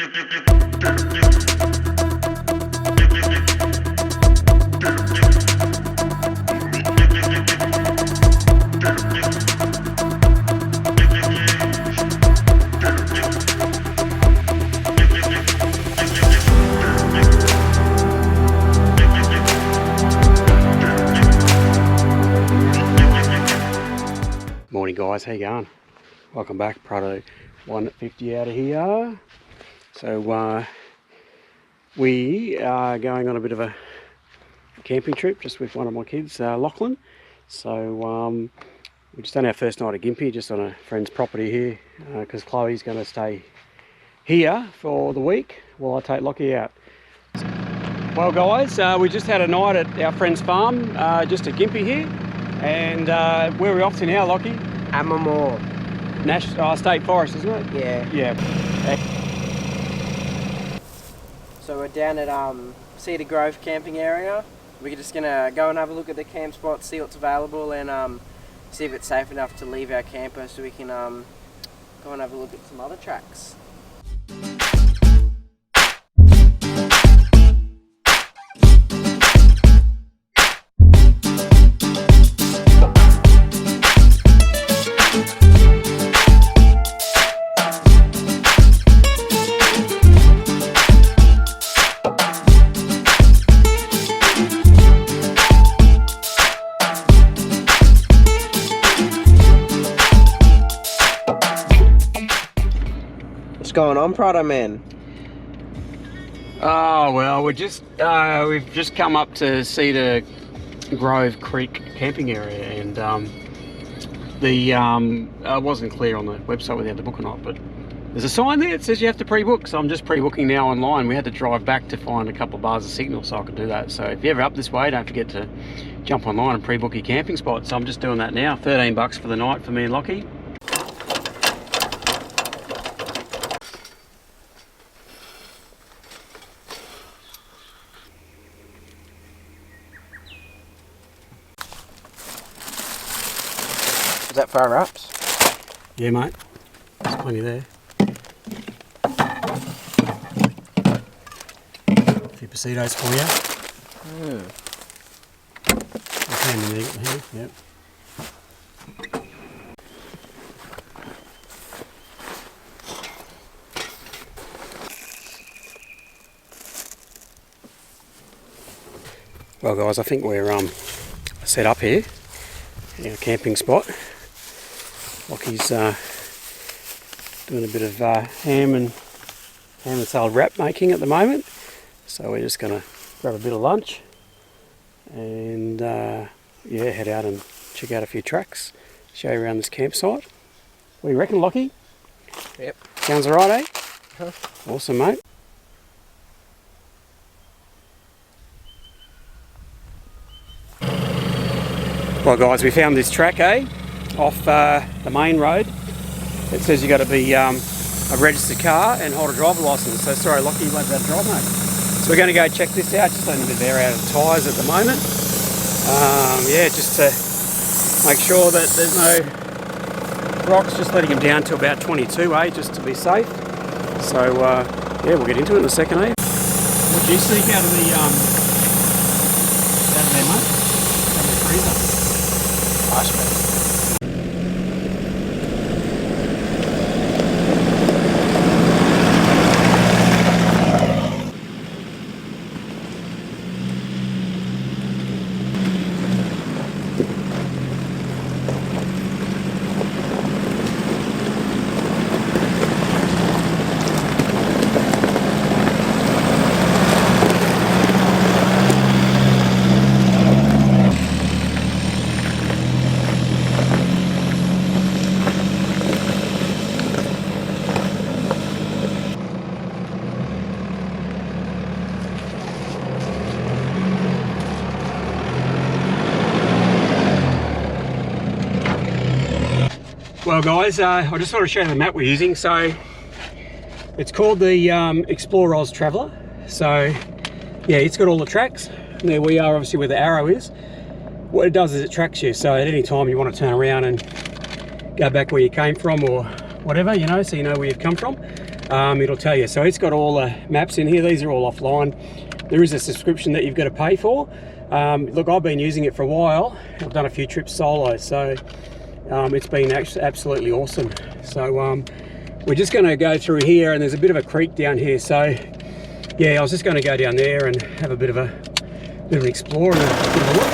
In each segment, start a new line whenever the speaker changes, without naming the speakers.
Morning guys, how you going? Welcome back, Prado 150 out of here. So we are going on a bit of a camping trip just with one of my kids, Lachlan. So we're just on our first night at Gympie, just on a friend's property here, because Chloe's going to stay here for the week while I take Lockie out. Well guys, we just had a night at our friend's farm, just at Gympie here. And where are we off to now, Lockie?
Amamoor
State Forest, isn't it?
Yeah.
Yeah.
So we're down at Cedar Grove camping area. We're just gonna go and have a look at the camp spot, see what's available, and see if it's safe enough to leave our camper so we can go and have a look at some other tracks. What's going on, Prado man?
Oh well, we've just come up to Cedar Grove Creek camping area, and I wasn't clear on the website whether you had to book or not, but there's a sign there that says you have to pre-book, so I'm just pre-booking now online. We had to drive back to find a couple of bars of signal so I could do that. So if you're ever up this way, don't forget to jump online and pre-book your camping spot. So I'm just doing that now. $13 for the night for me and Lockie.
Is that far ruts?
Yeah, mate. There's plenty there. A few Presidos for you. Yep. Well, guys, I think we're set up here in a camping spot. Lockie's doing a bit of ham and salad wrap making at the moment, so we're just going to grab a bit of lunch and yeah, head out and check out a few tracks, show you around this campsite. What do you reckon, Lockie?
Yep.
Sounds alright, eh?
Huh.
Awesome, mate. Well guys, we found this track, off the main road. It says you got to be a registered car and hold a driver license. So sorry, Lockie, you won't be able to drive, mate. So we're going to go check this out. Just letting a bit of air out of the tyres at the moment. Yeah, just to make sure that there's no rocks. Just letting them down to about 22, just to be safe. So yeah, we'll get into it in a second, What do you sneak out of there, mate? Out of the freezer. Well guys, I just want to show you the map we're using. So it's called the Explore Oz Traveller. So yeah, it's got all the tracks. And there we are, obviously where the arrow is. What it does is it tracks you, so at any time you want to turn around and go back where you came from or whatever, you know, so you know where you've come from. it'll tell you. So it's got all the maps in here. These are all offline. There is a subscription that you've got to pay for. Look, I've been using it for a while. I've done a few trips solo, so it's been absolutely awesome. So we're just going to go through here, and there's a bit of a creek down here. So yeah, I was just going to go down there and have a bit of an explore and a bit of a look.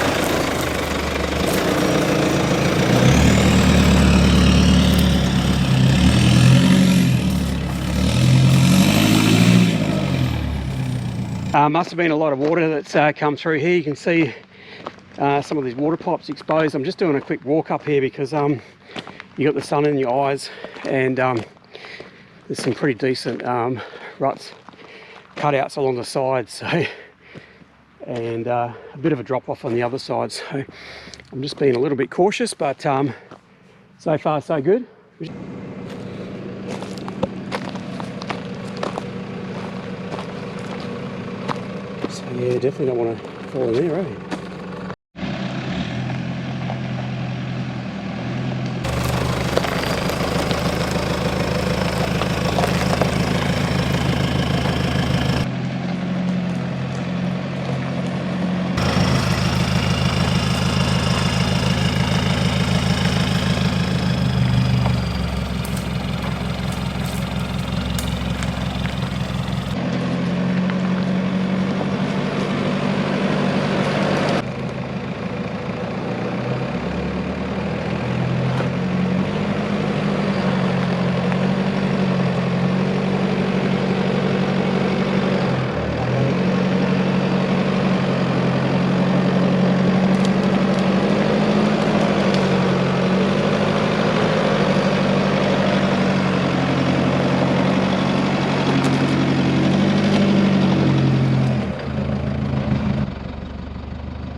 Must have been a lot of water that's come through here. You can see some of these water pipes exposed. I'm just doing a quick walk up here because you got the sun in your eyes, and there's some pretty decent ruts cutouts along the sides, so, and a bit of a drop off on the other side. So I'm just being a little bit cautious, but so far so good. Yeah, definitely don't want to fall in there, eh?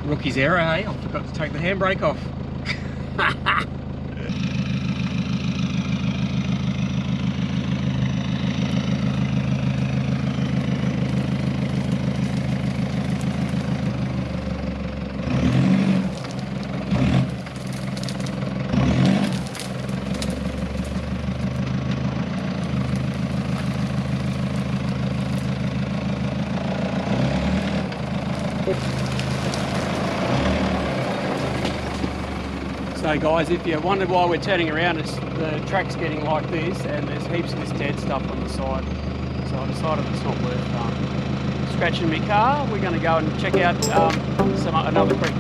Rookie's error, hey? I forgot to take the handbrake off. So guys, if you wondered why we're turning around, it's the track's getting like this, and there's heaps of this dead stuff on the side. So I decided it's not worth scratching my car. We're going to go and check out another creek.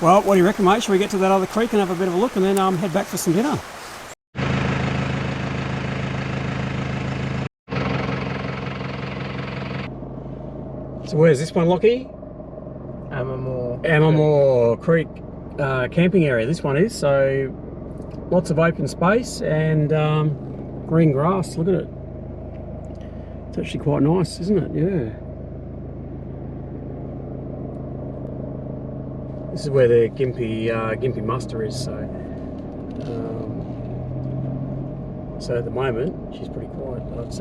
Well, what do you reckon, mate? Shall we get to that other creek and have a bit of a look and then head back for some dinner? So where's this one, Lockie? Amamoor Creek camping area. This one is, so lots of open space and green grass. Look at it. It's actually quite nice, isn't it? Yeah. This is where the Gympie muster is, so so at the moment she's pretty quiet, I'd say.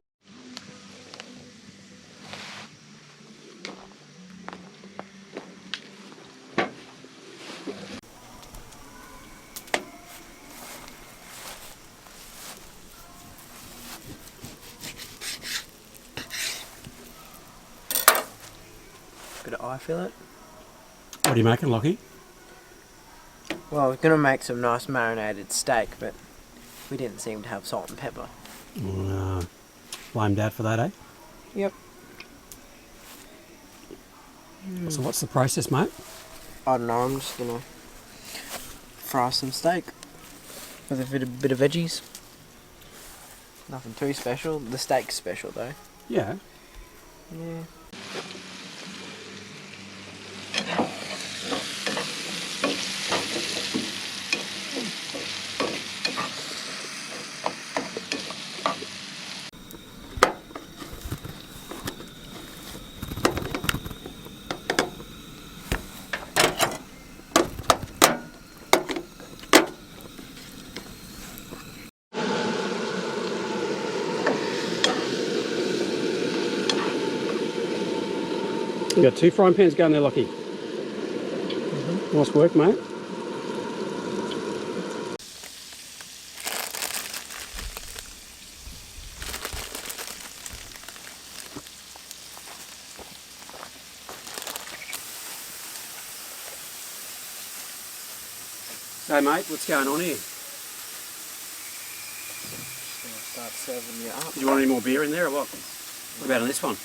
bit of eye fillet.
What are you making, Lockie?
Well, I was going to make some nice marinated steak, but we didn't seem to have salt and pepper.
Blame Dad for that, eh?
Yep.
So what's the process, mate?
I don't know, I'm just going to fry some steak with a bit of veggies. Nothing too special. The steak's special though.
Yeah.
Yeah.
You got 2 frying pans going there, Lockie. Nice work, mate. So, mate, what's going on here?
Just going to start serving you up.
Do you want any more beer in there or what? What about on this one?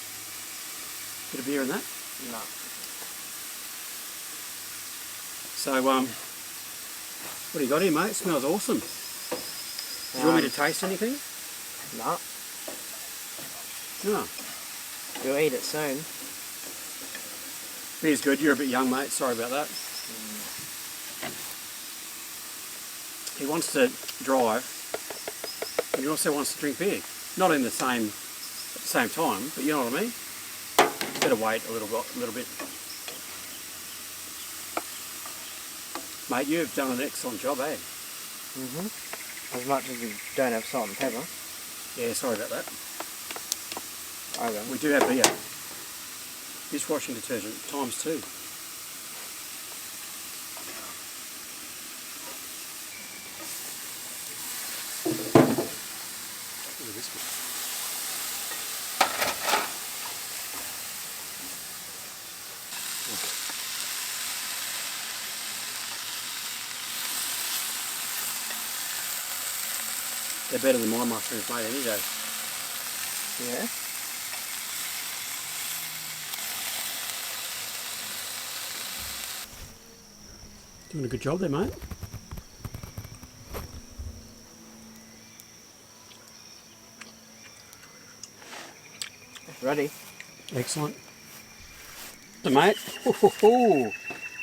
Bit of beer in that?
No.
So, what do you got here, mate? It smells awesome. Do you want me to taste anything?
No.
No.
You'll eat it soon.
Beer's good. You're a bit young, mate. Sorry about that. He wants to drive, and he also wants to drink beer. Not in the same time, but you know what I mean? Better wait a little bit. Mate, you've done an excellent job, eh?
As much as you don't have salt and pepper.
Yeah, sorry about that.
Okay.
We do have beer. Dishwashing detergent, ×2. Look at this one. They're better than my mushrooms, mate, any day.
Yeah.
Doing a good job there, mate.
Ready?
Excellent. So, mate. Ooh.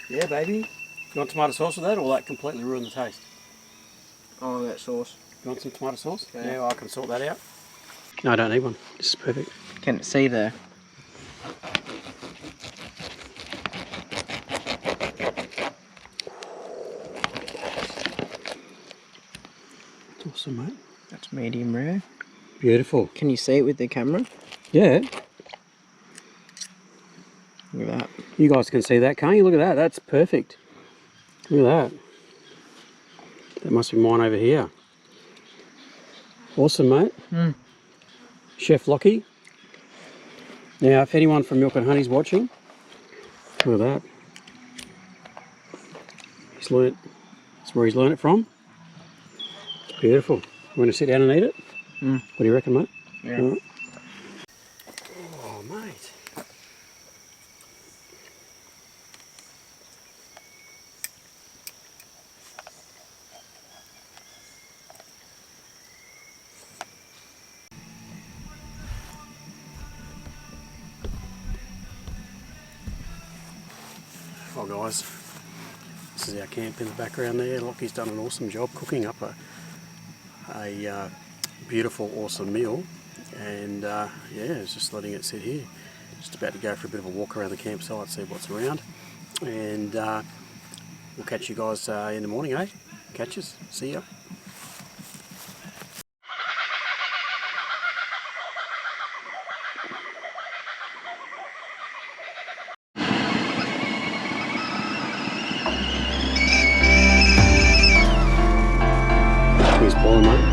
Yeah, baby. You want tomato sauce with that, or will that completely ruin the taste?
Oh, that sauce.
You want some tomato sauce?
Yeah.
Yeah, well, I can sort that out. No, I don't need one. This is perfect.
Can see there.
Awesome, mate.
That's medium rare.
Beautiful.
Can you see it with the camera?
Yeah.
Look at that.
You guys can see that, can't you? Look at that. That's perfect. Look at that. That must be mine over here. Awesome, mate. Chef Lachlan. Now, if anyone from Milk and Honey's watching, look at that. He's learnt. That's where he's learnt it from. It's beautiful. You want to sit down and eat it? What do you reckon, mate?
Yeah.
All right. Oh, mate. Well, guys, this is our camp in the background there. Lockie's done an awesome job cooking up a beautiful, awesome meal, and yeah, it's just letting it sit here. Just about to go for a bit of a walk around the campsite, see what's around, and we'll catch you guys in the morning, eh? Catch us. See ya. He's boiling, mate.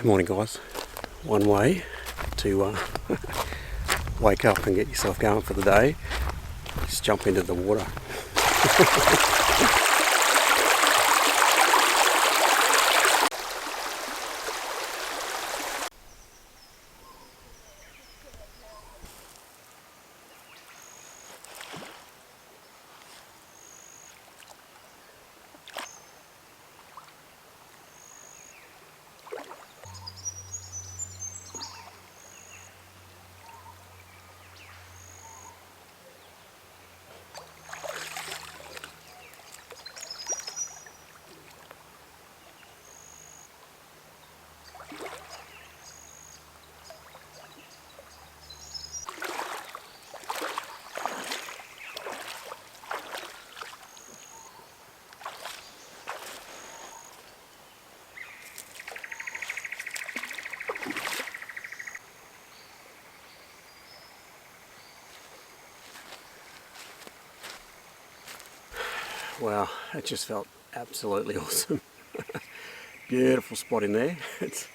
Morning guys, one way to wake up and get yourself going for the day, just jump into the water. Wow, it just felt absolutely awesome. Beautiful spot in there. It's,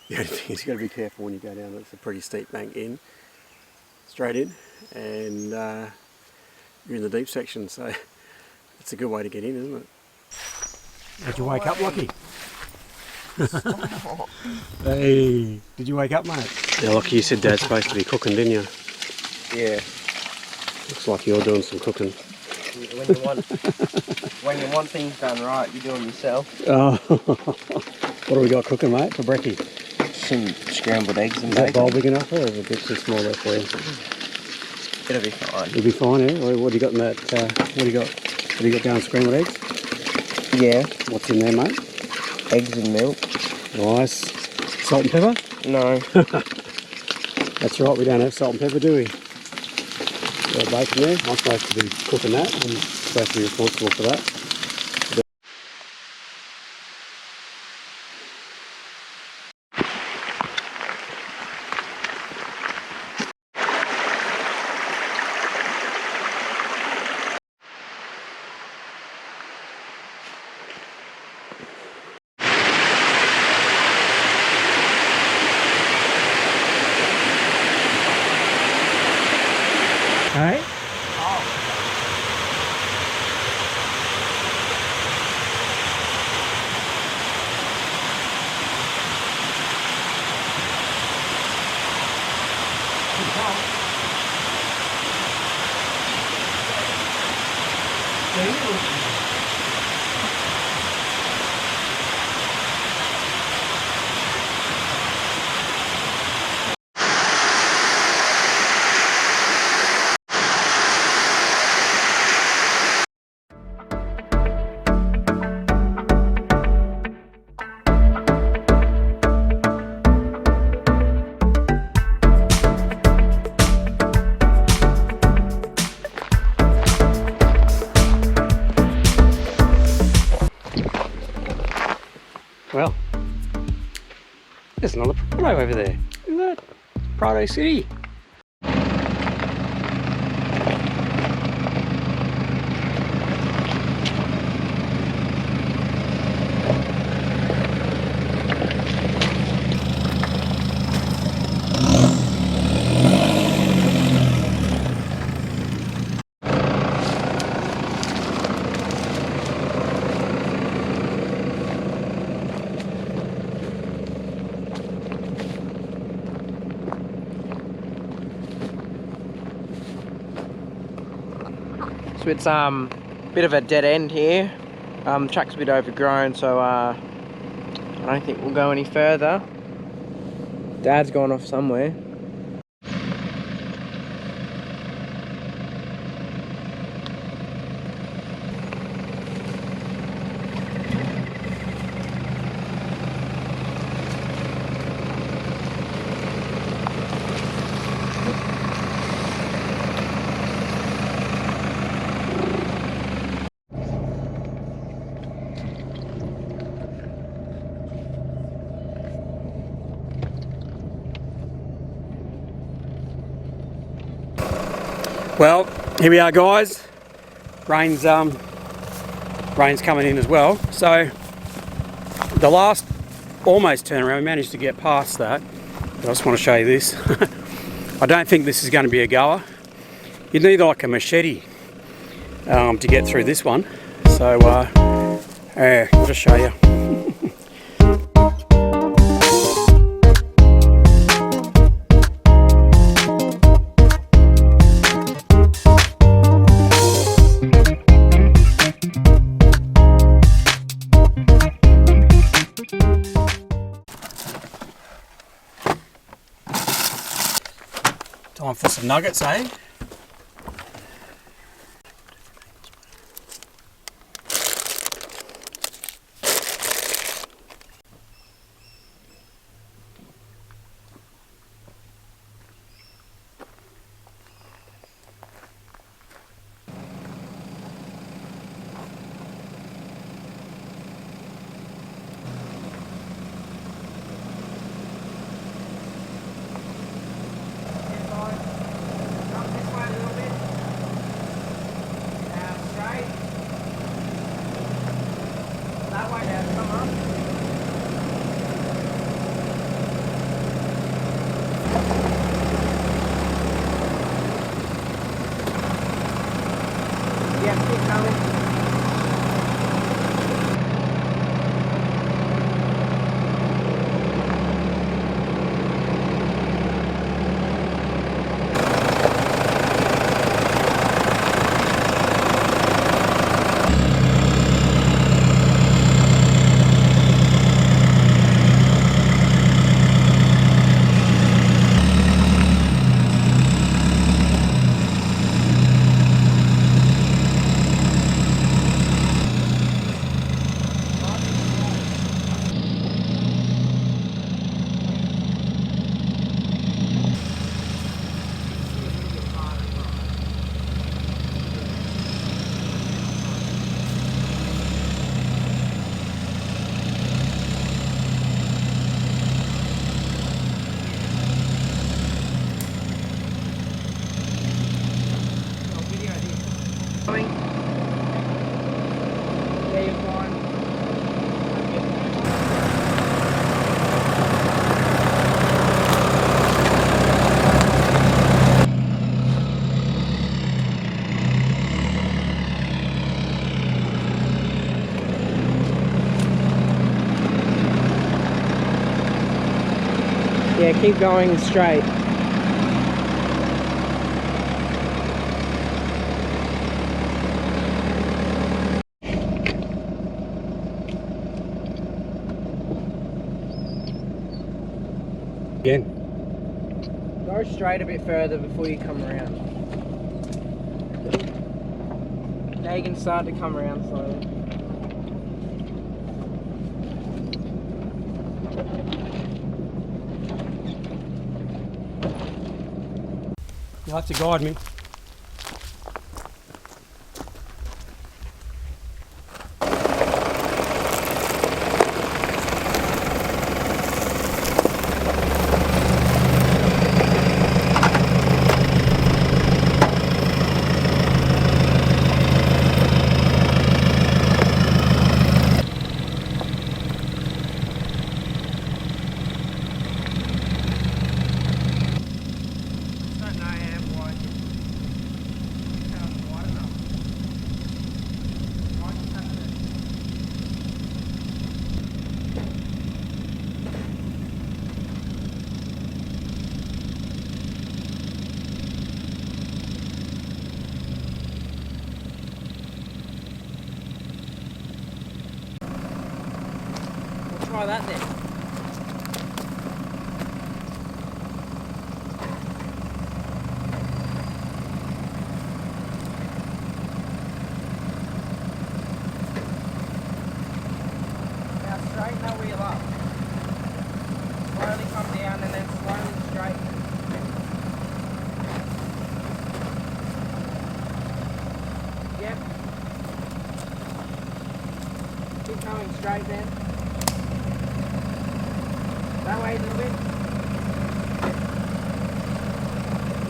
the only thing is you've got to be careful when you go down. It's a pretty steep bank in, straight in, and you're in the deep section, so it's a good way to get in, isn't it? Did you wake up, Lockie? Hey, did you wake up, mate? Yeah, Lockie, you said Dad's supposed to be cooking, didn't you?
Yeah.
Looks like you're doing some cooking.
When you want things done right, you do them yourself.
Oh, what do we got cooking, mate, for brekkie?
Some scrambled eggs and
bacon. Is that bowl big enough, or is it a bit too small there for you?
It'll be fine.
It'll be fine, yeah? What do you got in that, what do you got going, scrambled eggs?
Yeah.
What's in there, mate?
Eggs and milk.
Nice. Salt and pepper?
No.
That's right, we don't have salt and pepper, do we? Got bacon there. I'm supposed to be cooking that. I'm supposed to be responsible for that. Hey? Well, there's another Prado over there. Look at that. Prado City.
So it's bit of a dead end here. Track's a bit overgrown, so I don't think we'll go any further. Dad's gone off somewhere.
Well, here we are, guys. Rain's coming in as well. So the last almost turn around. We managed to get past that. But I just want to show you this. I don't think this is going to be a goer. You'd need like a machete to get through this one. So I'll just show you. Time for some nuggets, eh?
Yeah, keep going straight.
Again.
Go straight a bit further before you come around. Now you can start to come around slowly.
You'll have to guide me.
Try that then. Now straighten that wheel up. Slowly come down and then slowly straighten. Yep. Keep coming straight then. That way a little bit.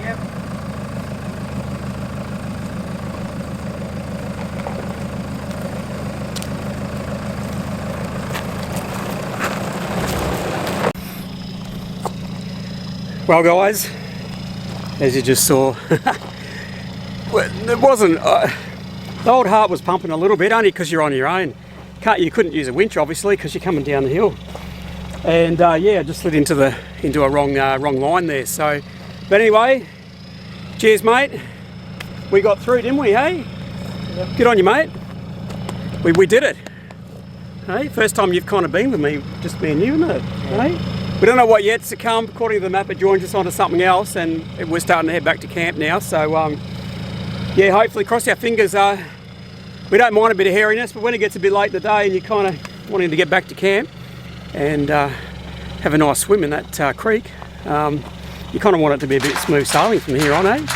Yep.
Well guys, as you just saw, it wasn't, the old heart was pumping a little bit, only because you're on your own. You couldn't use a winch obviously because you're coming down the hill. And yeah, just slid into a wrong line there. So, but anyway, cheers mate. We got through, didn't we, hey? Yep. Good on you mate. We did it. Hey, first time you've kind of been with me, just me and you, isn't it? Yeah. Hey? We don't know what yet's to come. According to the map, it joins us onto something else, and we're starting to head back to camp now. So, yeah, hopefully, cross our fingers. We don't mind a bit of hairiness, but when it gets a bit late in the day and you're kind of wanting to get back to camp and have a nice swim in that creek, you kind of want it to be a bit smooth sailing from here on, eh?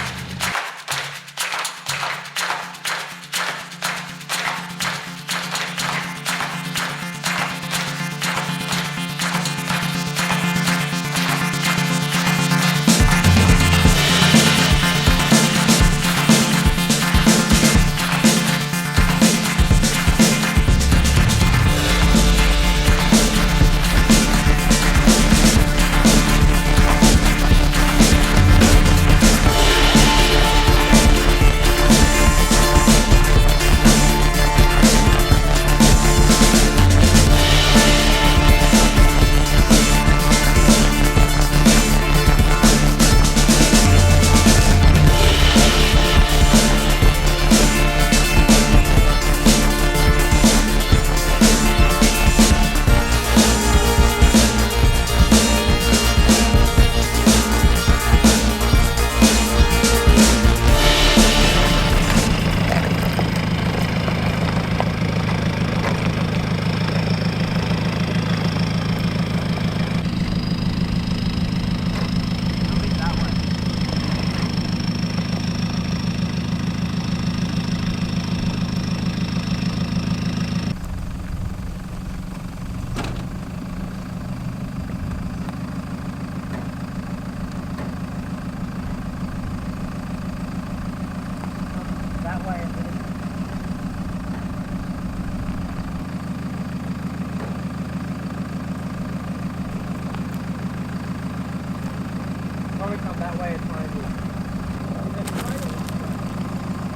Probably come that way, it's fine.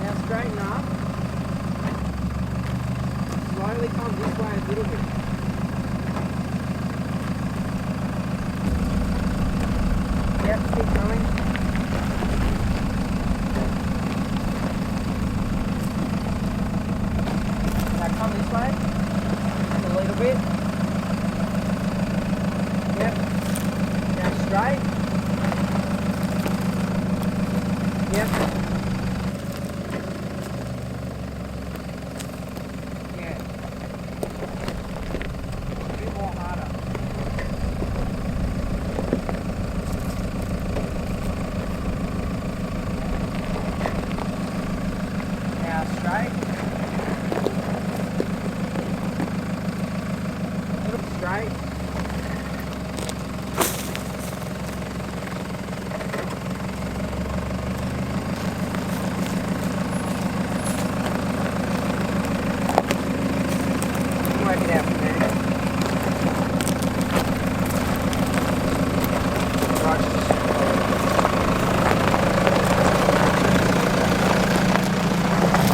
Now straighten up. Slowly come this way a little bit. Yep, keep going. Now come this way. Just a little bit. Yep. Now straight. Yep. Yeah. A bit more harder. Now straight. A little straight.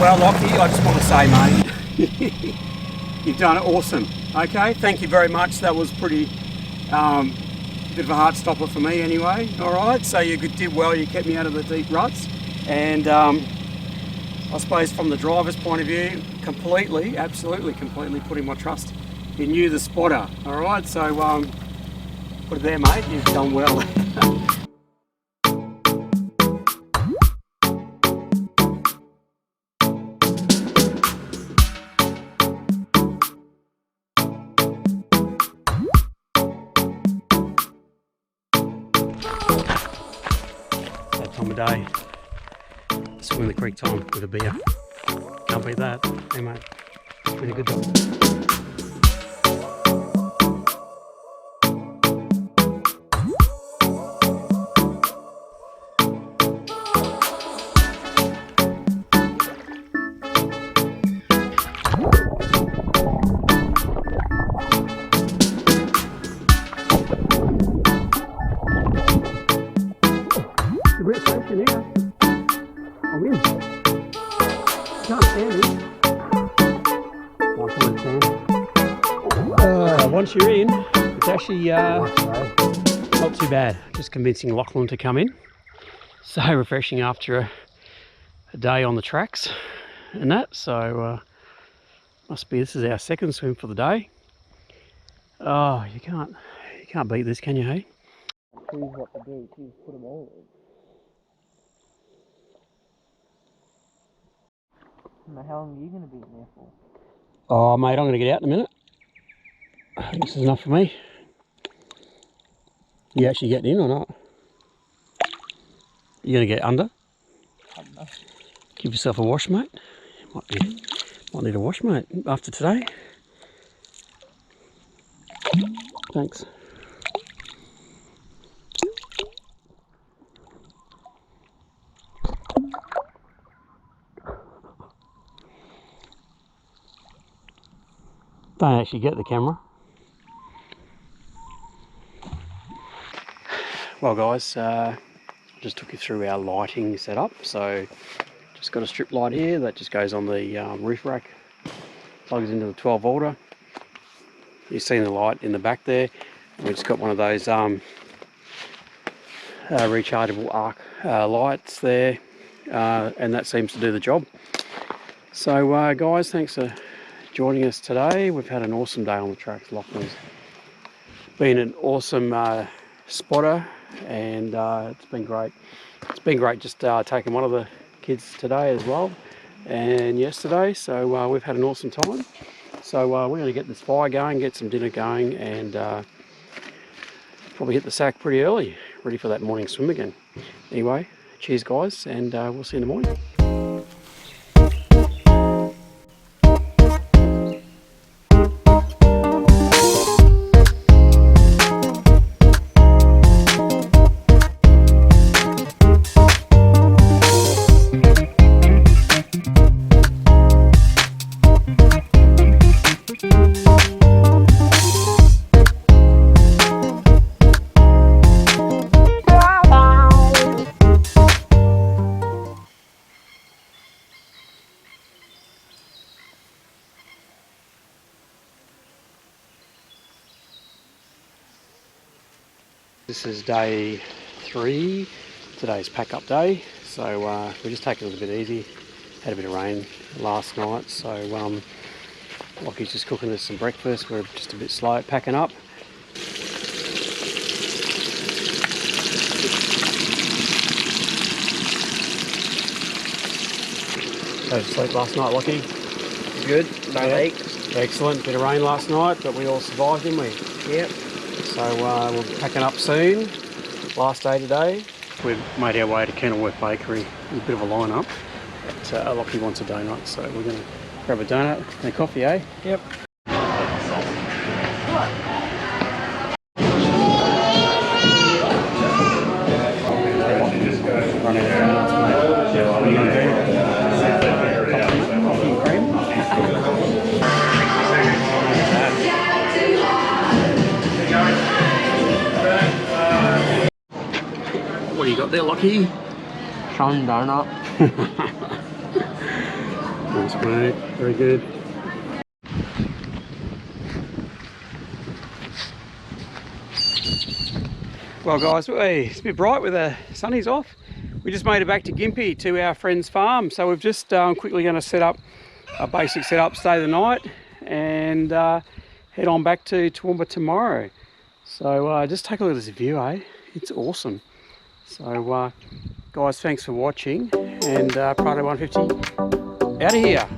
Well, Lockie, I just want to say, mate, you've done it awesome. Okay, thank you very much. That was pretty, bit of a heart stopper for me anyway. All right, so you did well. You kept me out of the deep ruts. And I suppose from the driver's point of view, absolutely completely putting my trust in you, the spotter. All right, so put it there, mate. You've done well. Time of day, swim in the creek time with a beer. Can't beat that. Hey mate, it's been a good job. once you're in, it's actually not too bad. Just convincing Lachlan to come in. So refreshing after a day on the tracks and that. So this is our second swim for the day. Oh, you can't beat this, can you, hey?
Choose what to do, put them all in. How long are you going to be in there for?
Oh mate, I'm going to get out in a minute. This is enough for me. You actually getting in or not? You going to get under?
I don't know.
Give yourself a wash, mate. Might need a wash, mate, after today. Thanks. Don't actually get the camera. Well guys, just took you through our lighting setup. So just got a strip light here that just goes on the roof rack, plugs into the 12 volter. You've seen the light in the back there. We just got one of those rechargeable arc lights there, and that seems to do the job. So guys, thanks for joining us today. We've had an awesome day on the tracks. Lachlan's been an awesome spotter, and it's been great. It's been great just taking one of the kids today as well, and yesterday. So we've had an awesome time. So we're going to get this fire going, get some dinner going, and probably hit the sack pretty early, ready for that morning swim again. Anyway, cheers guys, and we'll see you in the morning. This is day 3. Today's pack up day, so we're just taking it a bit easy. Had a bit of rain last night, so Lockie's just cooking us some breakfast. We're just a bit slow at packing up. How did you sleep last night, Lockie?
Good, no leak.
Excellent. Bit of rain last night, but we all survived, didn't we?
Yep.
So we're packing up soon. Last day today. We've made our way to Kenilworth Bakery. There's a bit of a line up. But Lockie wants a donut, so we're going to grab a donut and a coffee, eh?
Yep.
Running donuts, mate. What are you going to do? Coffee and cream? What do you got there, Lockie?
Sun donut.
Nice, mate. Very good. Well, guys, it's a bit bright with the sunnies off. We just made it back to Gympie to our friend's farm. So we've just quickly going to set up a basic setup, stay the night, and head on back to Toowoomba tomorrow. So just take a look at this view, eh? It's awesome. So guys, thanks for watching, and Prado 150 out of here.